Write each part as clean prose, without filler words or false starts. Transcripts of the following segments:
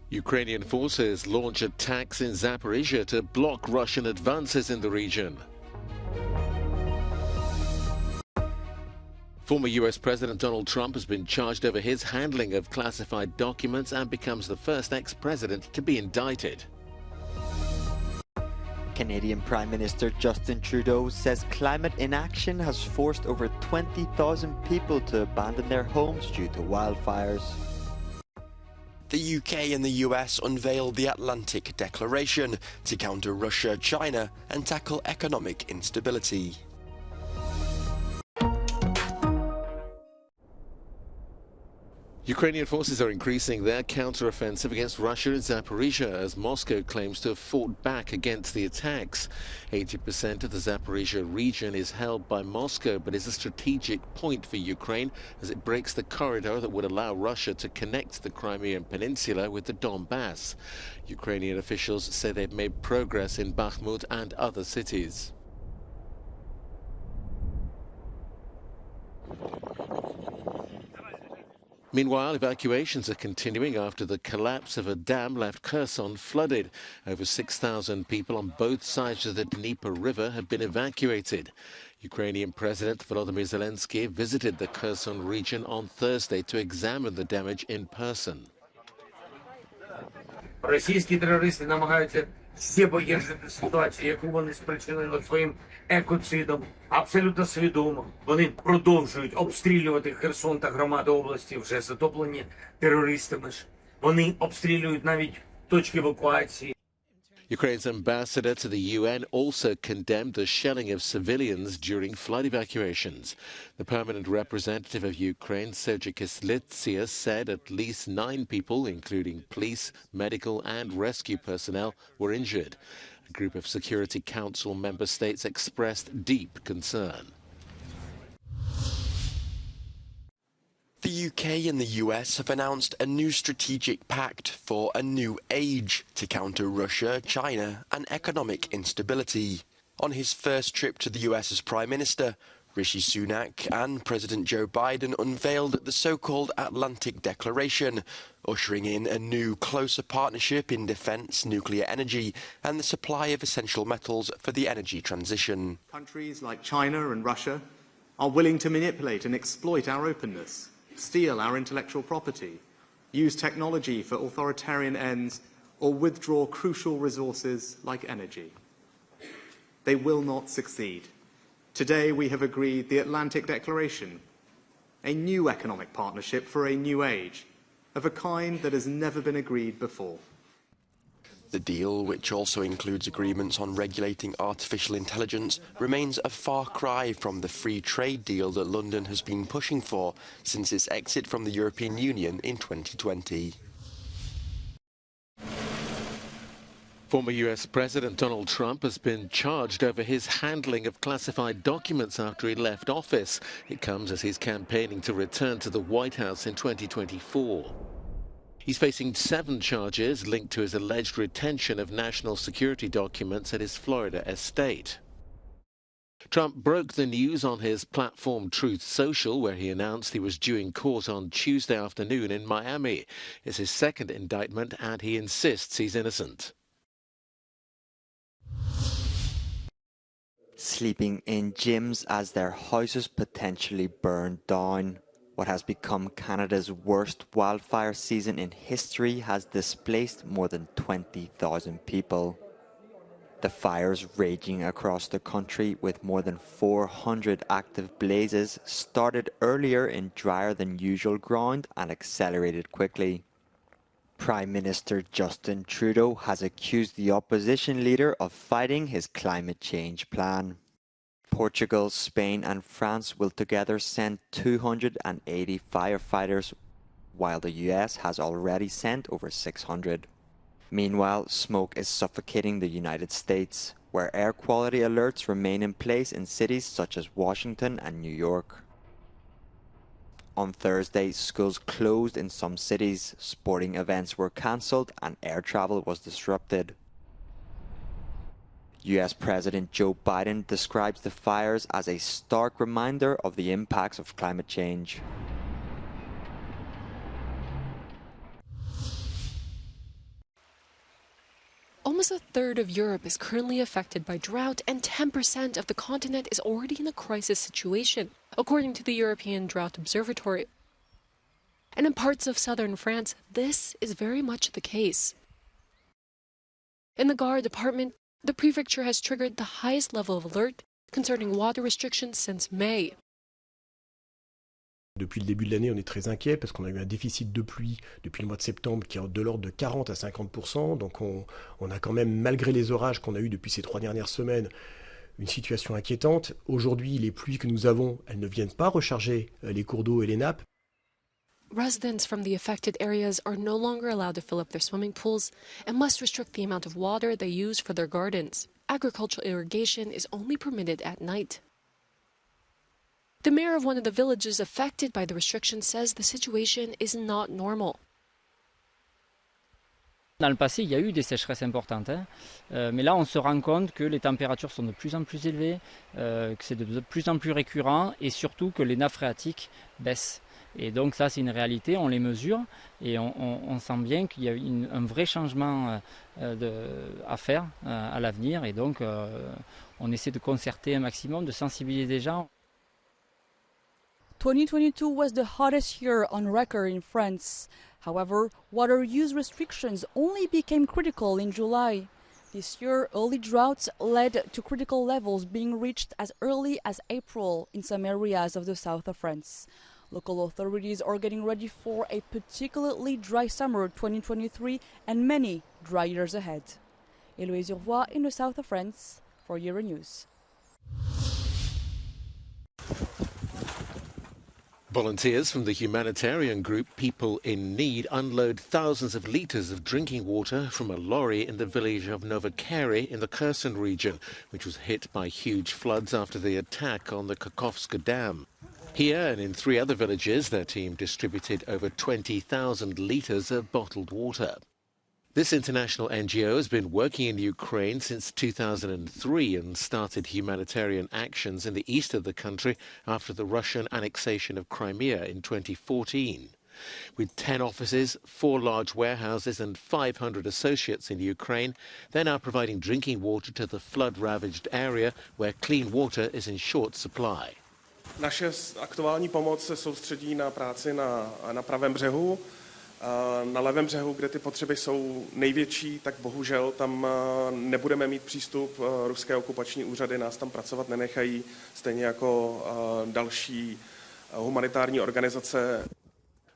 Ukrainian forces launch attacks in Zaporizhia to block Russian advances in the region. Former US President Donald Trump has been charged over his handling of classified documents and becomes the first ex-president to be indicted. Canadian Prime Minister Justin Trudeau says climate inaction has forced over 20,000 people to abandon their homes due to wildfires. The UK and the US unveiled the Atlantic Declaration to counter Russia, China and tackle economic instability. Ukrainian forces are increasing their counter-offensive against Russia in Zaporizhia as Moscow claims to have fought back against the attacks. 80% of the Zaporizhia region is held by Moscow but is a strategic point for Ukraine as it breaks the corridor that would allow Russia to connect the Crimean Peninsula with the Donbass. Ukrainian officials say they've made progress in Bakhmut and other cities. Meanwhile, evacuations are continuing after the collapse of a dam left Kherson flooded. Over 6,000 people on both sides of the Dnieper River have been evacuated. Ukrainian President Volodymyr Zelensky visited the Kherson region on Thursday to examine the damage in person. Російські терористи намагаються ще погіршити ситуацію, яку вони спричинили своїм екоцидом. Абсолютно свідомо. Вони продовжують обстрілювати Херсон та громади області, вже затоплені терористами. Вони обстрілюють навіть точки евакуації. Ukraine's ambassador to the UN also condemned the shelling of civilians during flood evacuations. The permanent representative of Ukraine, Sergei Kislitsia, said at least 9 people, including police, medical and rescue personnel, were injured. A group of Security Council member states expressed deep concern. The UK and the US have announced a new strategic pact for a new age to counter Russia, China and economic instability. On his first trip to the US as Prime Minister, Rishi Sunak and President Joe Biden unveiled the so-called Atlantic Declaration, ushering in a new, closer partnership in defence, nuclear energy and the supply of essential metals for the energy transition. Countries like China and Russia are willing to manipulate and exploit our openness, steal our intellectual property, use technology for authoritarian ends, or withdraw crucial resources like energy. They will not succeed. Today we have agreed the Atlantic Declaration, a new economic partnership for a new age, of a kind that has never been agreed before. The deal, which also includes agreements on regulating artificial intelligence, remains a far cry from the free trade deal that London has been pushing for since its exit from the European Union in 2020. Former US President Donald Trump has been charged over his handling of classified documents after he left office. It comes as he's campaigning to return to the White House in 2024. He's facing 7 charges linked to his alleged retention of national security documents at his Florida estate. Trump broke the news on his platform Truth Social, where he announced he was due in court on Tuesday afternoon in Miami. It's his second indictment, and he insists he's innocent. Sleeping in gyms as their houses potentially burn down. What has become Canada's worst wildfire season in history has displaced more than 20,000 people. The fires raging across the country with more than 400 active blazes started earlier in drier than usual ground and accelerated quickly. Prime Minister Justin Trudeau has accused the opposition leader of fighting his climate change plan. Portugal, Spain and France will together send 280 firefighters, while the US has already sent over 600. Meanwhile, smoke is suffocating the United States, where air quality alerts remain in place in cities such as Washington and New York. On Thursday, schools closed in some cities, sporting events were cancelled and air travel was disrupted. US President Joe Biden describes the fires as a stark reminder of the impacts of climate change. Almost a third of Europe is currently affected by drought, and 10% of the continent is already in a crisis situation, according to the European Drought Observatory. And in parts of southern France, this is very much the case. In the Gard department, the prefecture has triggered the highest level of alert concerning water restrictions since May. Depuis le début de l'année, on est très inquiet parce qu'on a eu un déficit de pluie depuis le mois de septembre qui est de l'ordre de 40 à 50%. Donc on a quand même, malgré les orages qu'on a eus depuis ces 3 dernières semaines, une situation inquiétante. Aujourd'hui, les pluies que nous avons, elles ne viennent pas recharger les cours d'eau et les nappes. Residents from the affected areas are no longer allowed to fill up their swimming pools and must restrict the amount of water they use for their gardens. Agricultural irrigation is only permitted at night. The mayor of one of the villages affected by the restrictions says the situation is not normal. Dans le passé, il y a eu des sécheresses importantes, mais là on se rend compte que les températures sont de plus en plus élevées, que c'est de plus en plus récurrent et surtout que les nappes phréatiques baissent. Et donc ça c'est une réalité, on les mesure et on sent bien qu'il y a un vrai changement à faire à l'avenir et donc on essaie de concerter un maximum, de sensibiliser les gens. 2022 was the hottest year on record in France. However, water use restrictions only became critical in July. This year, early droughts led to critical levels being reached as early as April in some areas of the south of France. Local authorities are getting ready for a particularly dry summer 2023 and many dry years ahead. Héloïse Urvois in the south of France for Euronews. Volunteers from the humanitarian group People in Need unload thousands of litres of drinking water from a lorry in the village of Novokary in the Kherson region, which was hit by huge floods after the attack on the Kakhovska Dam. Here and in 3 other villages, their team distributed over 20,000 litres of bottled water. This international NGO has been working in Ukraine since 2003 and started humanitarian actions in the east of the country after the Russian annexation of Crimea in 2014. With 10 offices, 4 large warehouses and 500 associates in Ukraine, they're now providing drinking water to the flood-ravaged area where clean water is in short supply. Naše aktuální pomoc se soustředí na práci na pravém břehu. Na levém břehu, kde ty potřeby jsou největší, tak bohužel tam nebudeme mít přístup. Ruské okupační úřady nás tam pracovat nenechají, stejně jako další humanitární organizace.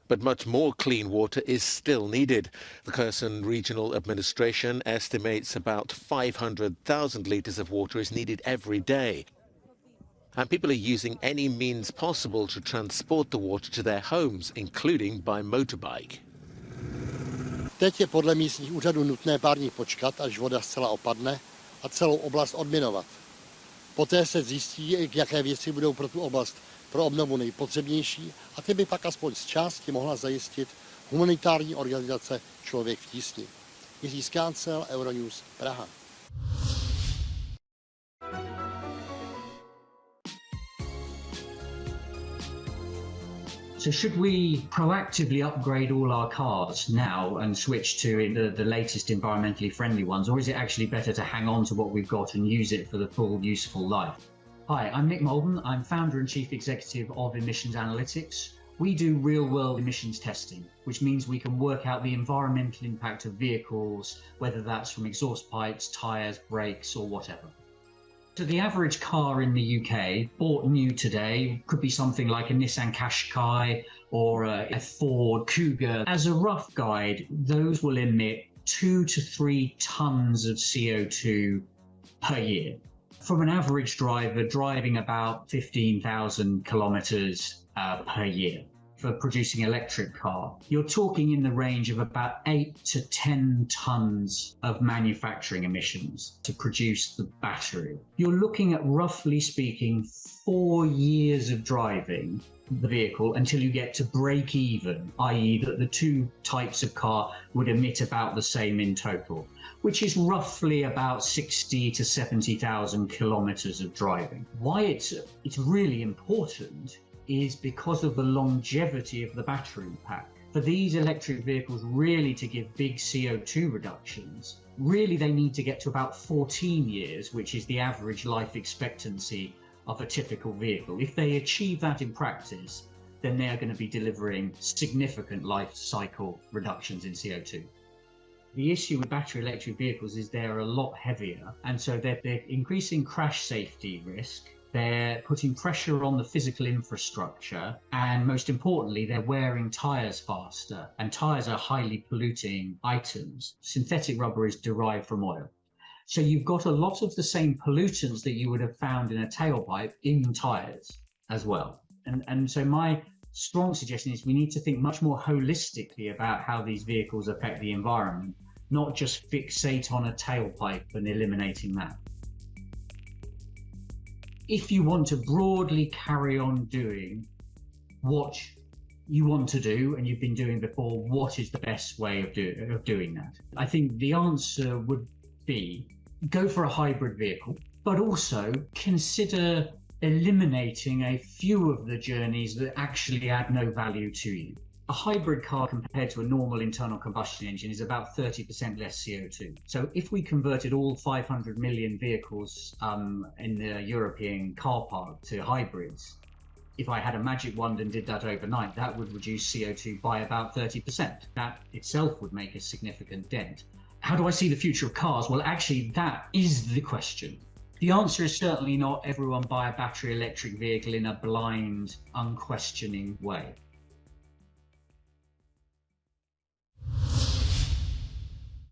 But much more clean water is still needed. The Kherson Regional Administration estimates about 500,000 litres of water is needed every day. And people are using any means possible to transport the water to their homes, including by motorbike. Teď je podle místních úřadů nutné pár dní počkat, až voda zcela opadne a celou oblast odminovat. Poté se zjistí, jaké věci budou pro tu oblast pro obnovu nejpotřebnější a ty by pak aspoň z části mohla zajistit humanitární organizace Člověk v tísni. Jiří Skáncel, Euronews, Praha. So should we proactively upgrade all our cars now and switch to the latest environmentally friendly ones, or is it actually better to hang on to what we've got and use it for the full useful life? Hi, I'm Nick Molden. I'm founder and chief executive of Emissions Analytics. We do real-world emissions testing, which means we can work out the environmental impact of vehicles, whether that's from exhaust pipes, tyres, brakes, or whatever. So the average car in the UK, bought new today, could be something like a Nissan Qashqai or a Ford Kuga. As a rough guide, those will emit 2 to 3 tons of CO2 per year. From an average driver driving about 15,000 kilometres per year. For producing an electric car, you're talking in the range of about 8 to 10 tons of manufacturing emissions to produce the battery. You're looking at, roughly speaking, 4 years of driving the vehicle until you get to break even, i.e. that the 2 types of car would emit about the same in total, which is roughly about 60 to 70,000 kilometers of driving. Why it's really important is because of the longevity of the battery pack. For these electric vehicles really to give big CO2 reductions, really they need to get to about 14 years, which is the average life expectancy of a typical vehicle. If they achieve that in practice, then they are going to be delivering significant life cycle reductions in CO2. The issue with battery electric vehicles is they're a lot heavier, and so they're increasing crash safety risk. They're putting pressure on the physical infrastructure, and most importantly, they're wearing tyres faster, and tyres are highly polluting items. Synthetic rubber is derived from oil. So you've got a lot of the same pollutants that you would have found in a tailpipe in tyres as well. And so my strong suggestion is we need to think much more holistically about how these vehicles affect the environment, not just fixate on a tailpipe and eliminating that. If you want to broadly carry on doing what you want to do and you've been doing before, what is the best way of doing that? I think the answer would be go for a hybrid vehicle, but also consider eliminating a few of the journeys that actually add no value to you. A hybrid car compared to a normal internal combustion engine is about 30% less CO2. So if we converted all 500 million vehicles in the European car park to hybrids, if I had a magic wand and did that overnight, that would reduce CO2 by about 30%. That itself would make a significant dent. How do I see the future of cars? Well, actually, that is the question. The answer is certainly not everyone buy a battery electric vehicle in a blind, unquestioning way.